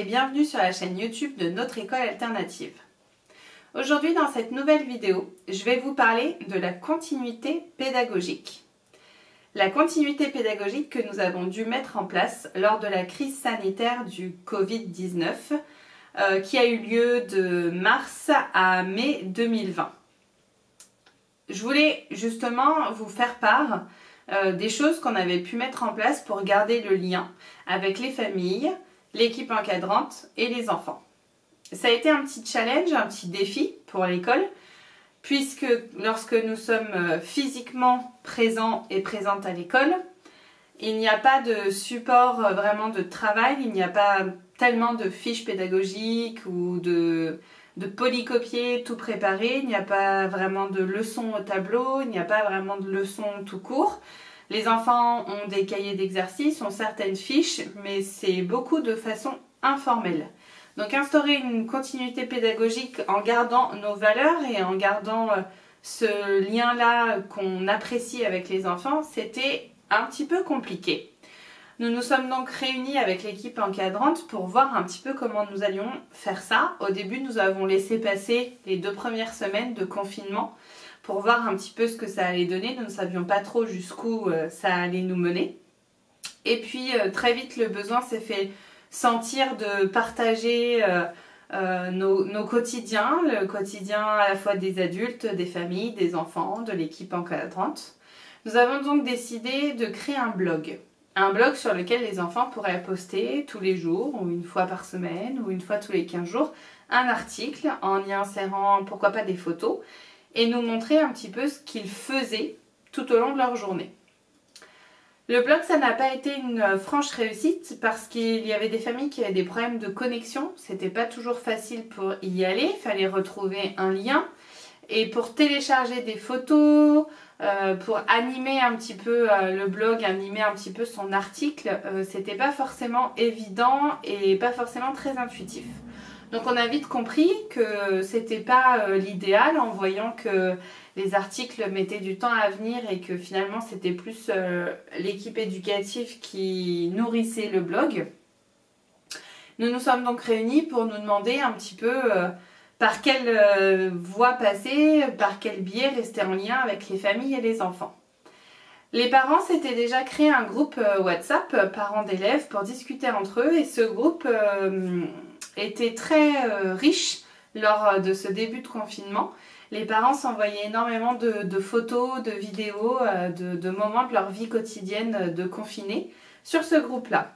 et bienvenue sur la chaîne YouTube de Notre École Alternative. Aujourd'hui dans cette nouvelle vidéo, je vais vous parler de la continuité pédagogique. La continuité pédagogique que nous avons dû mettre en place lors de la crise sanitaire du Covid-19 qui a eu lieu de mars à mai 2020. Je voulais justement vous faire part des choses qu'on avait pu mettre en place pour garder le lien avec les familles, l'équipe encadrante et les enfants. Ça a été un petit challenge, un petit défi pour l'école, puisque lorsque nous sommes physiquement présents et présentes à l'école, il n'y a pas de support vraiment de travail, il n'y a pas tellement de fiches pédagogiques ou de polycopier tout préparé, il n'y a pas vraiment de leçons au tableau, il n'y a pas vraiment de leçons tout court. Les enfants ont des cahiers d'exercices, ont certaines fiches, mais c'est beaucoup de façon informelle. Donc instaurer une continuité pédagogique en gardant nos valeurs et en gardant ce lien-là qu'on apprécie avec les enfants, c'était un petit peu compliqué. Nous nous sommes donc réunis avec l'équipe encadrante pour voir un petit peu comment nous allions faire ça. Au début, nous avons laissé passer les 2 premières semaines de confinement pour voir un petit peu ce que ça allait donner. Nous ne savions pas trop jusqu'où ça allait nous mener. Et puis très vite, le besoin s'est fait sentir de partager nos quotidiens, le quotidien à la fois des adultes, des familles, des enfants, de l'équipe encadrante. Nous avons donc décidé de créer un blog sur lequel les enfants pourraient poster tous les jours, ou une fois par semaine, ou une fois tous les 15 jours, un article en y insérant pourquoi pas des photos, et nous montrer un petit peu ce qu'ils faisaient tout au long de leur journée. Le blog, ça n'a pas été une franche réussite parce qu'il y avait des familles qui avaient des problèmes de connexion. C'était pas toujours facile pour y aller, il fallait retrouver un lien. Et pour télécharger des photos, pour animer un petit peu le blog, animer un petit peu son article, c'était pas forcément évident et pas forcément très intuitif. Donc on a vite compris que c'était pas l'idéal en voyant que les articles mettaient du temps à venir et que finalement c'était plus l'équipe éducative qui nourrissait le blog. Nous nous sommes donc réunis pour nous demander un petit peu par quelle voie passer, par quel biais rester en lien avec les familles et les enfants. Les parents s'étaient déjà créé un groupe WhatsApp, parents d'élèves, pour discuter entre eux, et ce groupe était très riche lors de ce début de confinement. Les parents s'envoyaient énormément de photos, de vidéos, de moments de leur vie quotidienne de confinés sur ce groupe-là.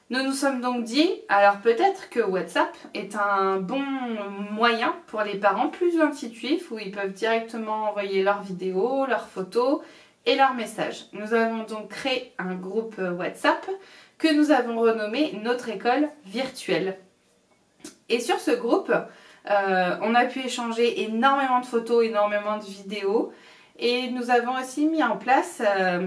Nous nous sommes donc dit, alors peut-être que WhatsApp est un bon moyen pour les parents, plus intuitif, où ils peuvent directement envoyer leurs vidéos, leurs photos et leurs messages. Nous avons donc créé un groupe WhatsApp que nous avons renommé Notre École Virtuelle. Et sur ce groupe, on a pu échanger énormément de photos, énormément de vidéos. Et nous avons aussi mis en place,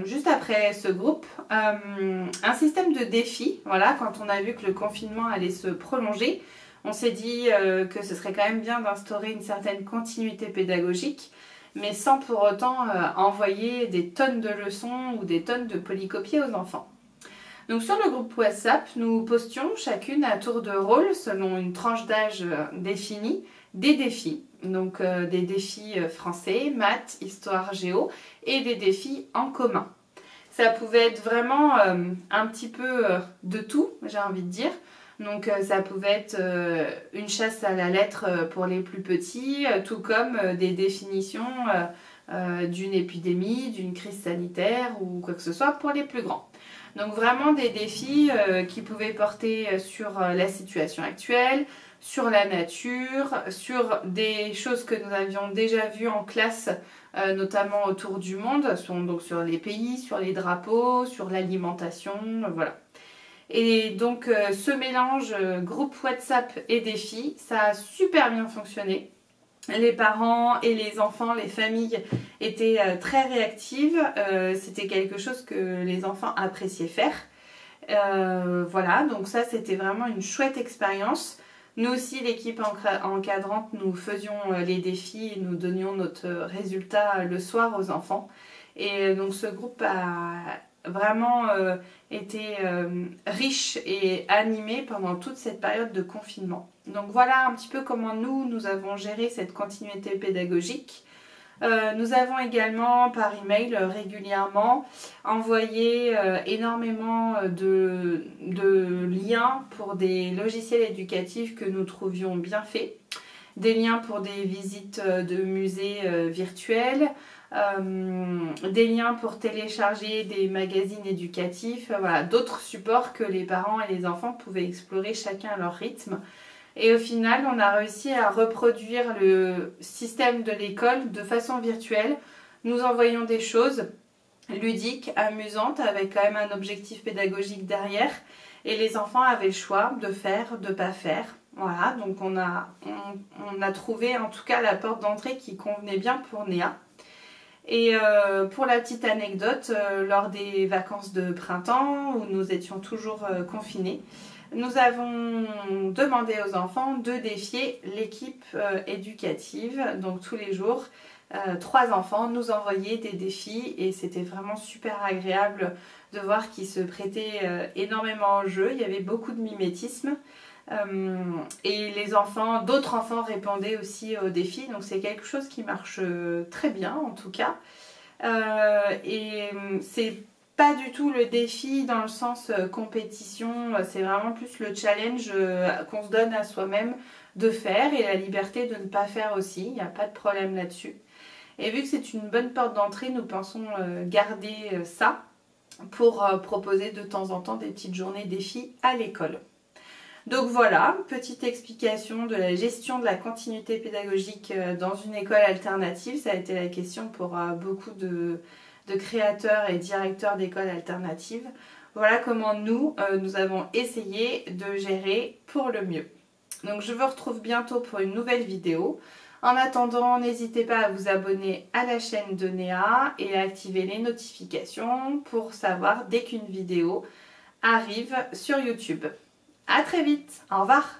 juste après ce groupe, un système de défis. Voilà, quand on a vu que le confinement allait se prolonger, on s'est dit que ce serait quand même bien d'instaurer une certaine continuité pédagogique, mais sans pour autant envoyer des tonnes de leçons ou des tonnes de polycopiés aux enfants. Donc sur le groupe WhatsApp, nous postions chacune à tour de rôle, selon une tranche d'âge définie, des défis. Donc des défis français, maths, histoire, géo et des défis en commun. Ça pouvait être vraiment un petit peu de tout, j'ai envie de dire. Donc ça pouvait être une chasse à la lettre pour les plus petits, tout comme des définitions d'une épidémie, d'une crise sanitaire ou quoi que ce soit pour les plus grands. Donc vraiment des défis qui pouvaient porter sur la situation actuelle, sur la nature, sur des choses que nous avions déjà vues en classe, notamment autour du monde, donc sur les pays, sur les drapeaux, sur l'alimentation, voilà. Et donc ce mélange groupe WhatsApp et défis, ça a super bien fonctionné. Les parents et les enfants, les familles étaient très réactives. C'était quelque chose que les enfants appréciaient faire. Voilà, donc ça c'était vraiment une chouette expérience. Nous aussi, l'équipe encadrante, nous faisions les défis et nous donnions notre résultat le soir aux enfants. Et donc ce groupe vraiment été riche et animé pendant toute cette période de confinement. Donc voilà un petit peu comment nous avons géré cette continuité pédagogique. Nous avons également par email régulièrement envoyé énormément de liens pour des logiciels éducatifs que nous trouvions bien faits, des liens pour des visites de musées virtuels, des liens pour télécharger des magazines éducatifs, voilà, d'autres supports que les parents et les enfants pouvaient explorer chacun à leur rythme. Et au final, on a réussi à reproduire le système de l'école de façon virtuelle. Nous envoyions des choses ludiques, amusantes, avec quand même un objectif pédagogique derrière. Et les enfants avaient le choix de faire, de ne pas faire. Voilà, donc on a trouvé en tout cas la porte d'entrée qui convenait bien pour Néa. Et pour la petite anecdote, lors des vacances de printemps, où nous étions toujours confinés, nous avons demandé aux enfants de défier l'équipe éducative. Donc tous les jours, 3 enfants nous envoyaient des défis et c'était vraiment super agréable de voir qu'ils se prêtaient énormément au jeu. Il y avait beaucoup de mimétisme. Et d'autres enfants répondaient aussi aux défis, donc c'est quelque chose qui marche très bien en tout cas. Et c'est pas du tout le défi dans le sens compétition, c'est vraiment plus le challenge qu'on se donne à soi-même de faire et la liberté de ne pas faire aussi, il n'y a pas de problème là-dessus. Et vu que c'est une bonne porte d'entrée, nous pensons garder ça pour proposer de temps en temps des petites journées défis à l'école. Donc voilà, petite explication de la gestion de la continuité pédagogique dans une école alternative. Ça a été la question pour beaucoup de créateurs et directeurs d'écoles alternatives. Voilà comment nous avons essayé de gérer pour le mieux. Donc je vous retrouve bientôt pour une nouvelle vidéo. En attendant, n'hésitez pas à vous abonner à la chaîne de Néa et à activer les notifications pour savoir dès qu'une vidéo arrive sur YouTube. À très vite, au revoir!